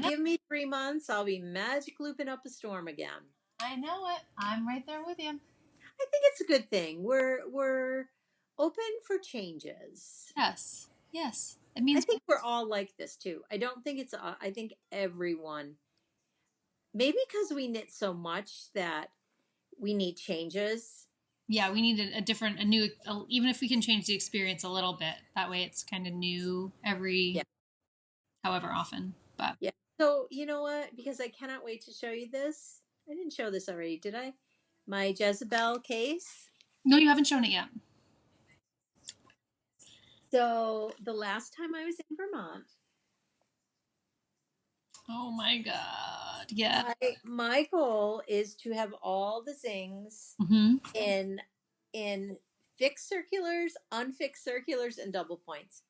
Give me 3 months, I'll be magic looping up a storm again. I know it. I'm right there with you. I think it's a good thing. We're open for changes. Yes. Yes. It means I think we're all like this too. I don't think it's I think everyone, maybe because we knit so much that we need changes. Yeah, we need a new, even if we can change the experience a little bit. That way it's kind of new every, however often. But yeah. So, you know what? Because I cannot wait to show you this. I didn't show this already, did I? My Jezebel case. No, you haven't shown it yet. So, the last time I was in Vermont. Oh my God. Yeah. My goal is to have all the Zings in fixed circulars, unfixed circulars, and double points.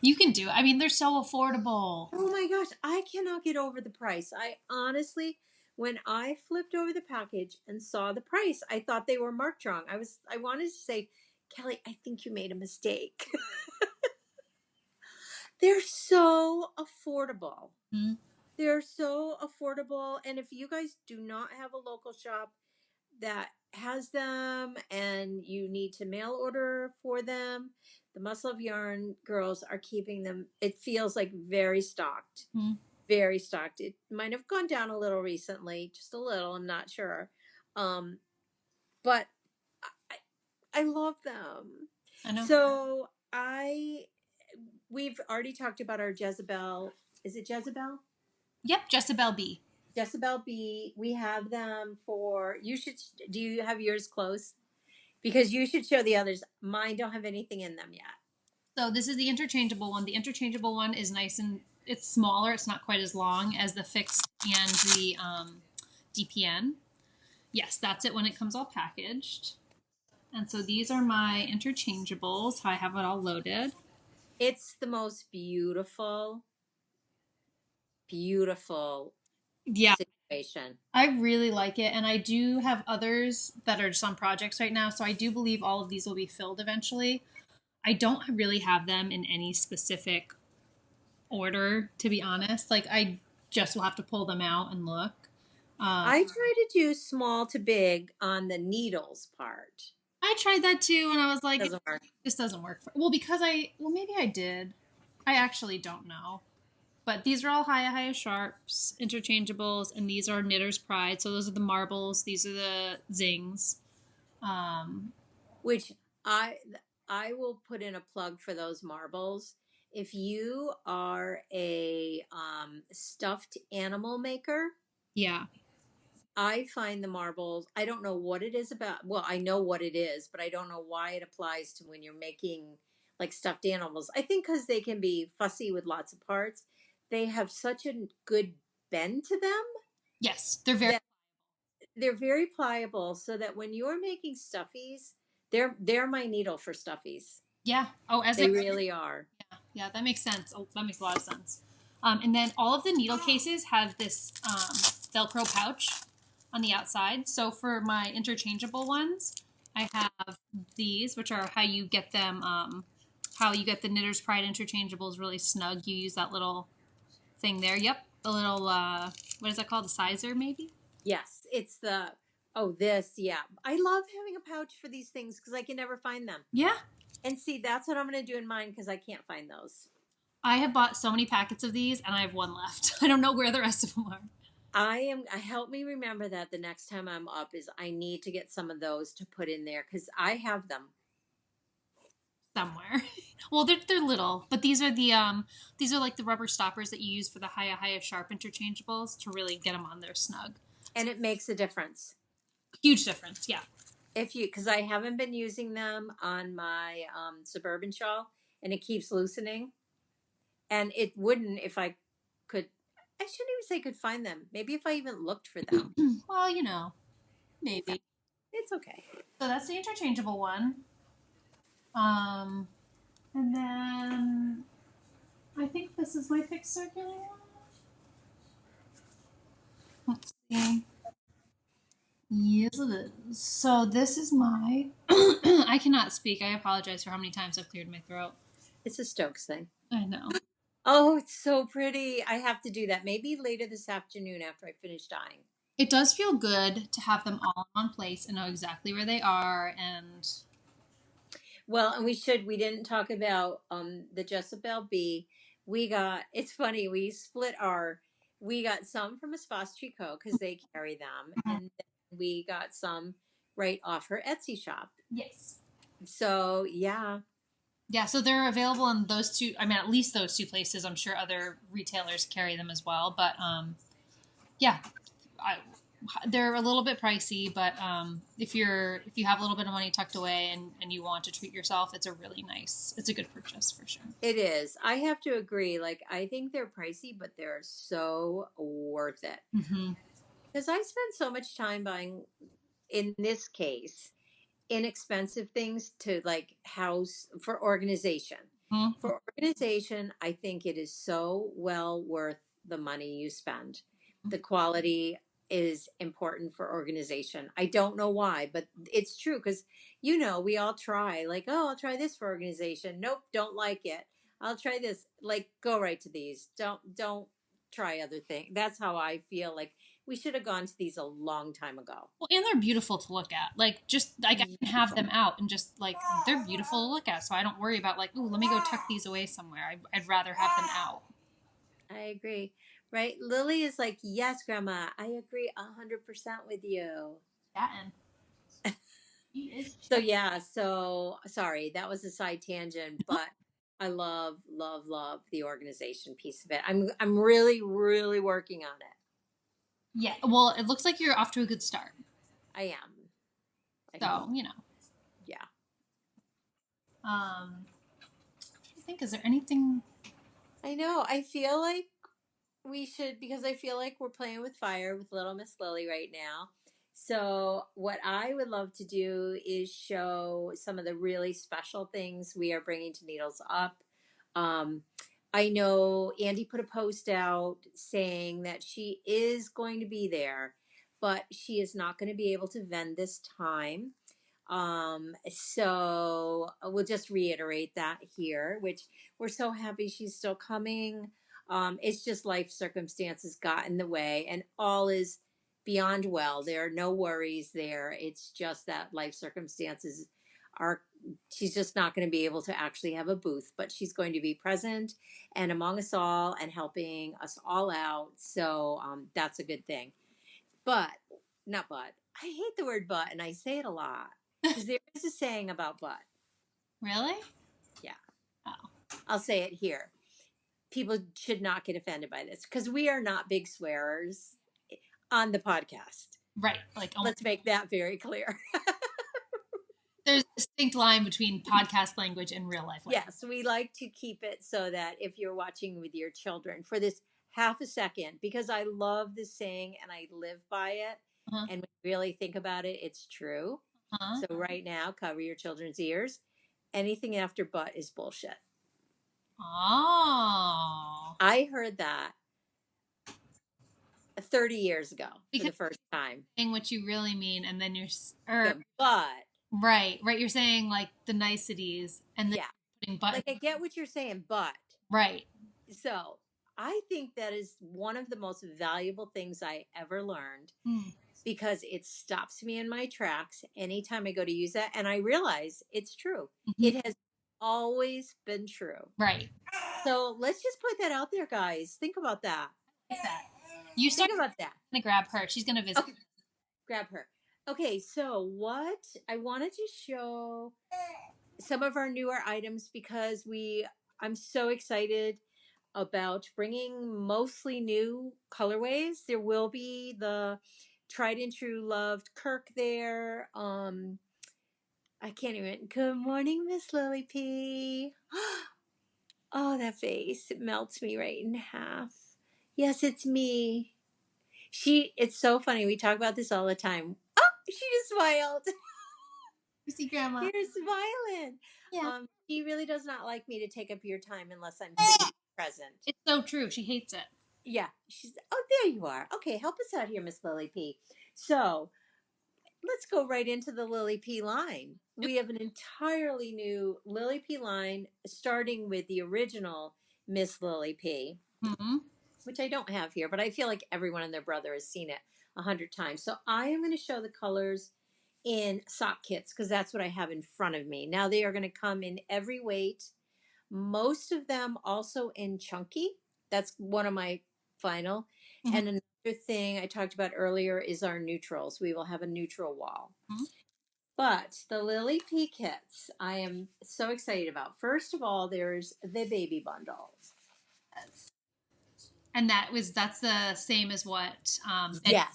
You can do it. I mean, they're so affordable. Oh my gosh, I cannot get over the price. I honestly, when I flipped over the package and saw the price, I thought they were marked wrong. I wanted to say, Kelly, I think you made a mistake. They're so affordable. Mm-hmm. They're so affordable. And if you guys do not have a local shop that has them and you need to mail order for them, the Muscle of Yarn girls are keeping them. It feels like very stocked. Mm-hmm. Very stocked. It might have gone down a little recently, just a little. I'm not sure. But I love them. I know. So we've already talked about our Jezebel. Is it Jezebel? Yep, Jezebel B. Jezebel B. We have them for, do you have yours close? Because you should show the others. Mine don't have anything in them yet. So this is the interchangeable one. The interchangeable one is nice and it's smaller. It's not quite as long as the fixed and the DPN. Yes, that's it when it comes all packaged. And so these are my interchangeables. I have it all loaded. It's the most beautiful situation. I really like it. And I do have others that are just on projects right now. So I do believe all of these will be filled eventually. I don't really have them in any specific order, to be honest. Like I just will have to pull them out and look. I try to do small to big on the needles part. I tried that too, and I was like, this doesn't work. Because maybe I did. I actually don't know. But these are all high sharps, interchangeables, and these are Knitter's Pride. So those are the marbles. These are the Zings. Which I will put in a plug for those marbles. If you are a stuffed animal maker. Yeah. I find the marbles, I don't know what it is about. Well, I know what it is, but I don't know why it applies to when you're making like stuffed animals. I think because they can be fussy with lots of parts. They have such a good bend to them. Yes, they're very. they're very pliable so that when you're making stuffies, they're my needle for stuffies. Yeah. Oh, as They a really are. yeah, that makes sense. Oh, that makes a lot of sense. And then all of the needle cases have this Velcro pouch on the outside. So for my interchangeable ones, I have these, which are how you get them, how you get the Knitter's Pride interchangeables really snug. You use that little thing there. Yep, the little what is that called? The sizer, maybe. Yes, it's the this, yeah. I love having a pouch for these things because I can never find them. Yeah. And see, that's what I'm going to do in mine because I can't find those. I have bought so many packets of these, and I have one left. I don't know where the rest of them are. Help me remember that the next time I'm up is I need to get some of those to put in there because I have them. Somewhere. Well, they're little, but these are like the rubber stoppers that you use for the Haya Sharp interchangeables to really get them on there snug. And it makes a difference. Huge difference, yeah. Because I haven't been using them on my Suburban shawl and it keeps loosening. And it wouldn't if I could, I shouldn't even say could find them. Maybe if I even looked for them. Well, maybe. It's okay. So that's the interchangeable one. And then I think this is my fixed circular one. Let's see. Yes, it is. So this is my. I cannot speak. I apologize for how many times I've cleared my throat. It's a Stokes thing. I know. Oh, it's so pretty. I have to do that. Maybe later this afternoon after I finish dyeing. It does feel good to have them all in one place and know exactly where they are. And well, and we didn't talk about the Jezebel B. It's funny, we got some from Espas Tricot because they carry them, and then we got some right off her Etsy shop. yes. So, yeah. Yeah, so they're available in those two. I mean, at least those two places. I'm sure other retailers carry them as well. But yeah, they're a little bit pricey. But if you have a little bit of money tucked away and you want to treat yourself, it's a good purchase for sure. It is. I have to agree. Like, I think they're pricey, but they're so worth it. Because I spend so much time buying, in this case, inexpensive things to like house for organization. Mm-hmm. For organization, I think it is so well worth the money you spend. The quality is important for organization. I don't know why, but it's true because we all try like, oh, I'll try this for organization. Nope, don't like it. I'll try this. Like, go right to these. Don't try other things. That's how I feel like we should have gone to these a long time ago. Well, and they're beautiful to look at. Like, just like I can have them out and just like they're beautiful to look at. So I don't worry about like, ooh, let me go tuck these away somewhere. I'd rather have them out. I agree. Right? Lily is like, yes, Grandma, I agree 100% with you. Yeah, and So yeah, so sorry, that was a side tangent, but I love, love, love the organization piece of it. I'm really, really working on it. yeah. Well, it looks like you're off to a good start. I am. So Yeah. I think is there anything? I know. I feel like we should, because I feel like we're playing with fire with little Miss Lily right now. So what I would love to do is show some of the really special things we are bringing to Needles Up. I know Andy put a post out saying that she is going to be there, but she is not going to be able to vend this time. So we'll just reiterate that here, which we're so happy she's still coming. It's just life circumstances got in the way, and all is beyond well. There are no worries there. It's just that life circumstances are, she's just not going to be able to actually have a booth, but she's going to be present and among us all and helping us all out. So that's a good thing. But, not but, I hate the word but, and I say it a lot because there is a saying about but. Really? Yeah. Oh. I'll say it here. People should not get offended by this because we are not big swearers on the podcast. Right. Like, let's make that very clear. There's a distinct line between podcast language and real life language. Yes, we like to keep it so that if you're watching with your children for this half a second, because I love this saying and I live by it. And when really think about it, it's true. Huh? So right now, cover your children's ears. Anything after but is bullshit. Oh. I heard that 30 years ago for Because the first time. you're saying what you really mean, and then Yeah, but right. You're saying like the niceties, and then yeah, putting but like I get what you're saying, but right. so I think that is one of the most valuable things I ever learned Mm. because it stops me in my tracks anytime I go to use that. And I realize it's true. Mhm. It has always been true. Right. So let's just put that out there, guys. Think about that. Like that. You Think start about that. gonna grab her. She's gonna visit. Okay, grab her. Okay, so what I wanted to show some of our newer items because I'm so excited about bringing mostly new colorways. There will be the tried and true loved Kirk there. I can't even. Good morning, Miss Lily P. Oh, that face. It melts me right in half. Yes, it's me. It's so funny. We talk about this all the time. Oh, she just smiled. You see, Grandma. You're smiling. Yeah. She really does not like me to take up your time unless I'm physically present. It's so true. She hates it. Yeah. Oh, there you are. Okay, help us out here, Miss Lily P. So let's go right into the Lily P line. We have an entirely new Lily P line, starting with the original Miss Lily P, Mm-hmm. which I don't have here, but I feel like everyone and their brother has seen it 100 times. So I am going to show the colors in sock kits because that's what I have in front of me. Now they are going to come in every weight, most of them also in chunky. That's one of my final. Mm-hmm. And another thing I talked about earlier is our neutrals. We will have a neutral wall. Mm-hmm. But the Lily P kits, I am so excited about. First of all, there's the baby bundles. And that's the same as what Yes.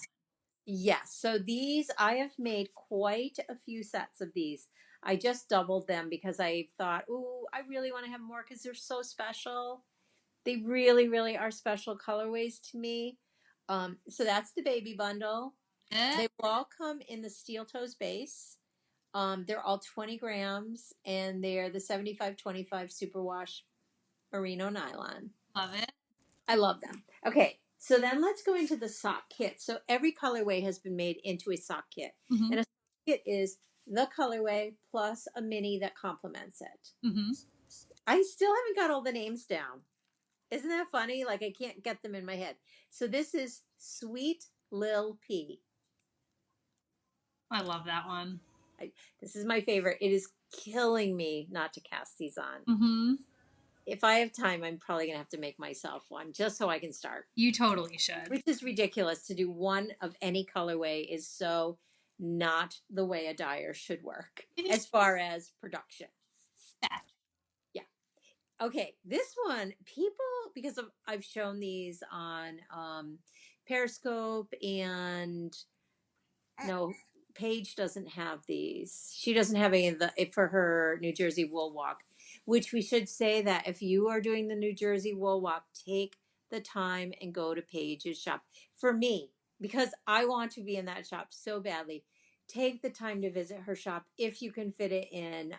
Yes. So these, I have made quite a few sets of these. I just doubled them because I thought, ooh, I really want to have more because they're so special. They really, really are special colorways to me. So that's the baby bundle. They will all come in the steel toes base. They're all 20 grams and they're the 75/25 superwash merino nylon. Love it. I love them. Okay, so then let's go into the sock kit. So every colorway has been made into a sock kit. Mm-hmm. And a sock kit is the colorway plus a mini that complements it. Mm-hmm. I still haven't got all the names down. Isn't that funny? Like I can't get them in my head. So this is Sweet Lil P. I love that one. This is my favorite. It is killing me not to cast these on. Mm-hmm. If I have time, I'm probably going to have to make myself one just so I can start. You totally should. Which is ridiculous. To do one of any colorway is so not the way a dyer should work as far as production. Yeah. Okay, this one, because I've shown these on Periscope and no, Paige doesn't have these. She doesn't have any of the for her New Jersey wool walk, which we should say that if you are doing the New Jersey wool walk, take the time and go to Paige's shop. For me, because I want to be in that shop so badly, take the time to visit her shop if you can fit it in.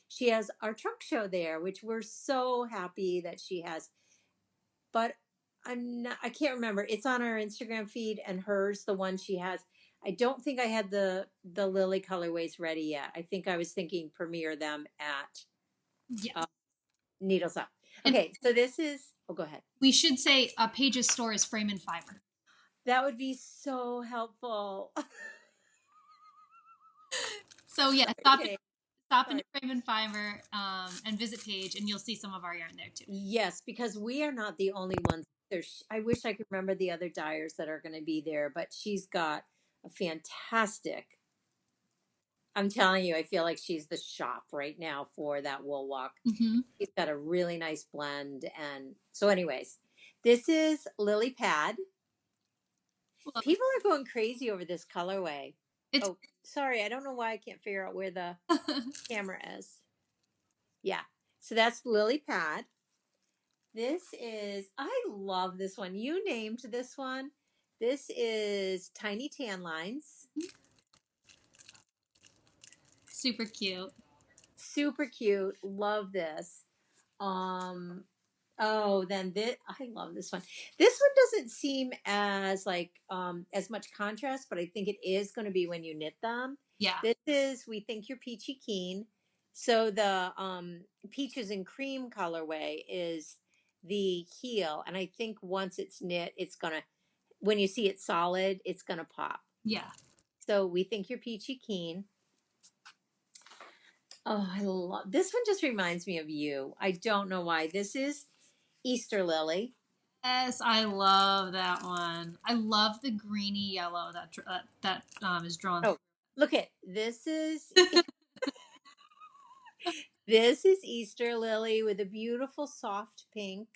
She has our truck show there, which we're so happy that she has. But I can't remember. It's on our Instagram feed and hers, the one she has. I don't think I had the Lily colorways ready yet. I think I was thinking premiere them at Needles Up. Okay, so this is. Oh, go ahead. We should say Paige's store is Frame and Fiber. That would be so helpful. So yeah, Okay. stop in Frame and Fiber and visit Paige, and you'll see some of our yarn there too. Yes, because we are not the only ones. I wish I could remember the other dyers that are going to be there, but she's got a fantastic. I'm telling you, I feel like she's the shop right now for that wool walk. Mm-hmm. She's got a really nice blend. And so, anyways, this is Lily Pad. Well, People are going crazy over this colorway. Oh, sorry. I don't know why I can't figure out where the camera is. Yeah. So that's Lily Pad. I love this one. You named this one This is Tiny Tan Lines. Super cute. Super cute. Love this. Um, oh, then this, I love this one. This one doesn't seem as like as much contrast, but I think it is going to be when you knit them. Yeah. This is We Think You're Peachy Keen. So the peaches and cream colorway is the heel, and I think once it's knit, it's gonna, when you see it solid, it's gonna pop. Yeah. So We Think You're Peachy Keen. Oh, I love this one. Just reminds me of you. I don't know why. This is Easter Lily. Yes, I love that one. I love the greeny yellow that is drawn. Oh, look at this is this is Easter Lily with a beautiful soft pink.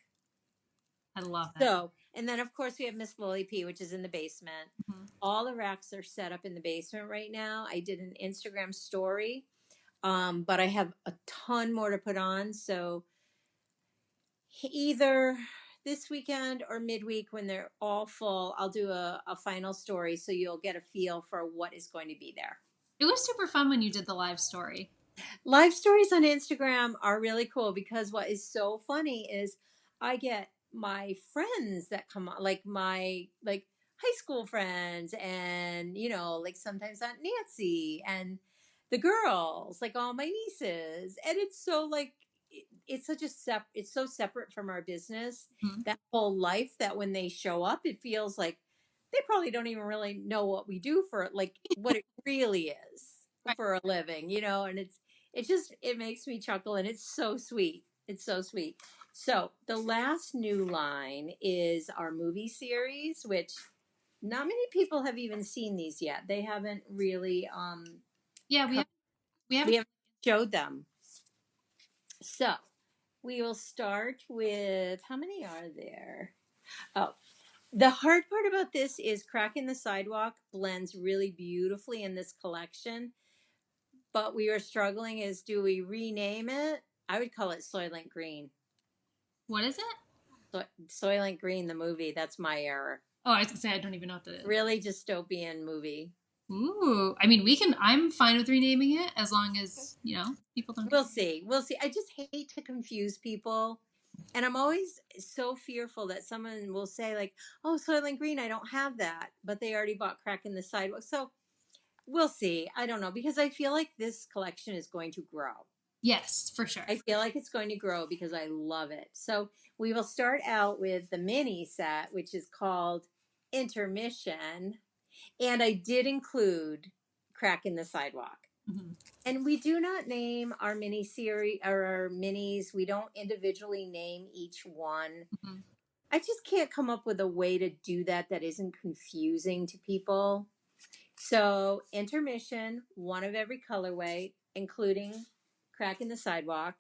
I love it. So, and then of course we have Miss Lily P, which is in the basement. Mhm. All the racks are set up in the basement right now. I did an Instagram story, but I have a ton more to put on. So either this weekend or midweek when they're all full, I'll do a final story so you'll get a feel for what is going to be there. It was super fun when you did the live story. Live stories on Instagram are really cool because what is so funny is I get my friends that come on, like my like high school friends, and like sometimes Aunt Nancy and the girls, like all my nieces, and it's so like it's such a it's so separate from our business, Mhm. that whole life, that when they show up, it feels like they probably don't even really know what we do for like what it really is Right. for a living, and it makes me chuckle, and it's so sweet. It's so sweet. So the last new line is our movie series, which not many people have even seen these yet. They haven't really Yeah, we we haven't. haven't showed them. So we will start with, how many are there? Oh, the hard part about this is Cracking the Sidewalk blends really beautifully in this collection, but we were struggling is, do we rename it? I would call it Soylent Green. What is it? Soylent Green, the movie. That's my error. Oh, I was gonna say I don't even know what that is. Really dystopian movie. Ooh, I mean, we can. I'm fine with renaming it as long as people don't. We'll see. We'll see. I just hate to confuse people. And I'm always so fearful that someone will say, like, oh, Soylent Green, I don't have that. But they already bought Crack in the Sidewalk. So we'll see. I don't know. Because I feel like this collection is going to grow. Yes, for sure. I feel like it's going to grow because I love it. So we will start out with the mini set, which is called Intermission. And I did include Crack in the Sidewalk. Mm-hmm. And we do not name our mini series or our minis. We don't individually name each one. Mm-hmm. I just can't come up with a way to do that that isn't confusing to people. So Intermission, one of every colorway, including Crack in the Sidewalk.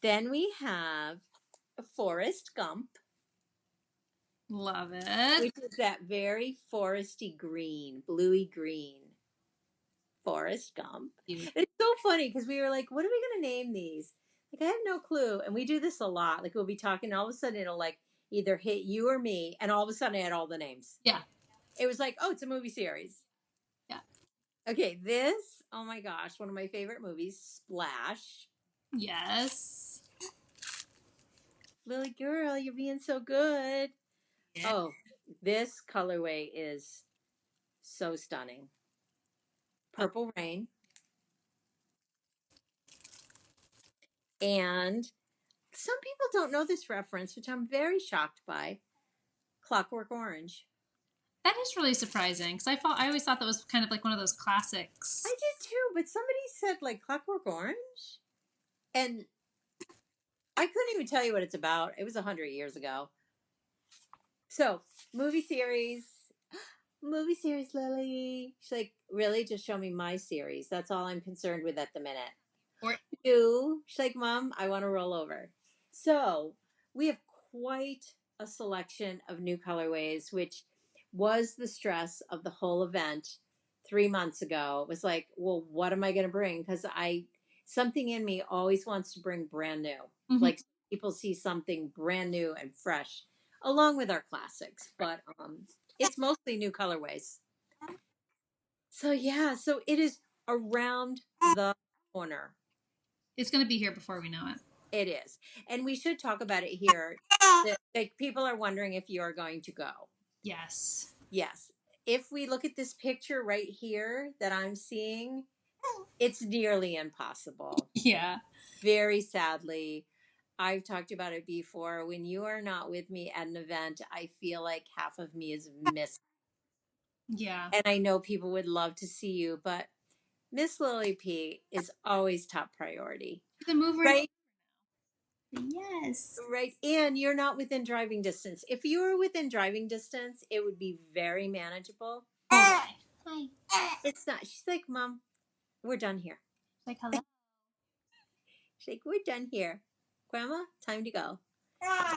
Then we have a Forrest Gump. Love it. Which is that very foresty green, bluey green. Forrest Gump. Cute. It's so funny because we were like, what are we going to name these? Like, I have no clue. And we do this a lot. Like, we'll be talking, and all of a sudden it'll like either hit you or me, and all of a sudden I had all the names. Yeah. It was like, oh, it's a movie series. Yeah. Okay, this, oh my gosh, one of my favorite movies, Splash. Yes. Lily girl, you're being so good. Yeah. Oh, this colorway is so stunning. Purple Rain. And some people don't know this reference, which I'm very shocked by. Clockwork Orange. That is really surprising because I always thought that was kind of like one of those classics. I did too, but somebody said like Clockwork Orange, and I couldn't even tell you what it's about. It was 100 years ago. So movie series, Lily. She's like, really, just show me my series. That's all I'm concerned with at the minute. Or You? She's like, Mom, I want to roll over. So we have quite a selection of new colorways, which was the stress of the whole event 3 months ago. It was like, well, what am I going to bring? Because something in me always wants to bring brand new. Mhm. Like people see something brand new and fresh, along with our classics. But It's mostly new colorways. So yeah, so it is around the corner. It's going to be here before we know it. It is. And we should talk about it here. Like people are wondering if you are going to go. Yes. Yes. If we look at this picture right here that I'm seeing, it's nearly impossible. Yeah. Very sadly. I've talked about it before. When you are not with me at an event, I feel like half of me is missing. Yeah. And I know people would love to see you, but Miss Lily P is always top priority. The move Right? Yes. Right. And you're not within driving distance. If you were within driving distance, it would be very manageable. Hi. It's not. She's like, Mom, we're done here. Like, hello. She's like, we're done here. Grandma, time to go.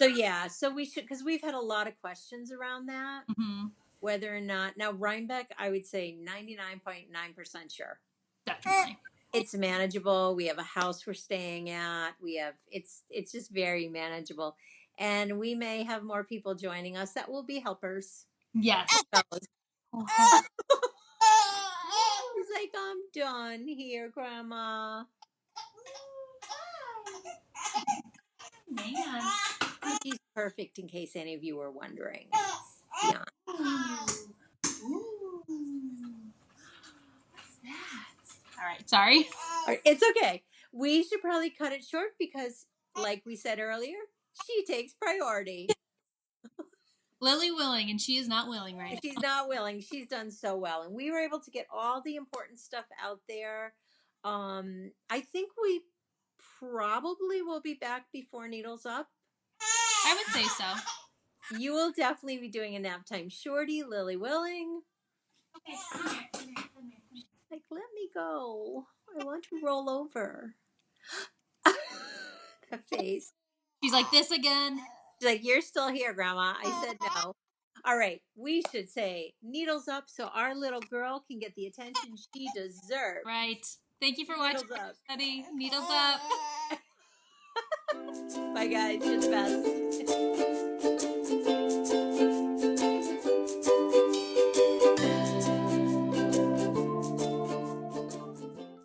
So yeah, so we should, because we've had a lot of questions around that. Mm-hmm. Whether or not, now Rhinebeck, I would say 99.9% sure. Definitely. It's manageable. We have a house we're staying at. It's just very manageable. And we may have more people joining us that will be helpers. Yes. He's like, I'm done here, Grandma. Man. She's perfect in case any of you were wondering. Yeah. All right. Sorry. It's okay. We should probably cut it short because, like we said earlier, she takes priority. Lily willing, and she is not willing right now. She's not willing. She's done so well. And we were able to get all the important stuff out there. I think we probably will be back before Needles Up. I would say so. You will definitely be doing a nap time shorty, Lily willing. Okay, come here. Like, let me go. I want to roll over. The face. She's like, this again. She's like, you're still here, Grandma. I said no. All right, we should say Needles Up so our little girl can get the attention she deserves. Right. Thank you for Needles watching, up. everybody. Needles up. Bye, guys. You're the best.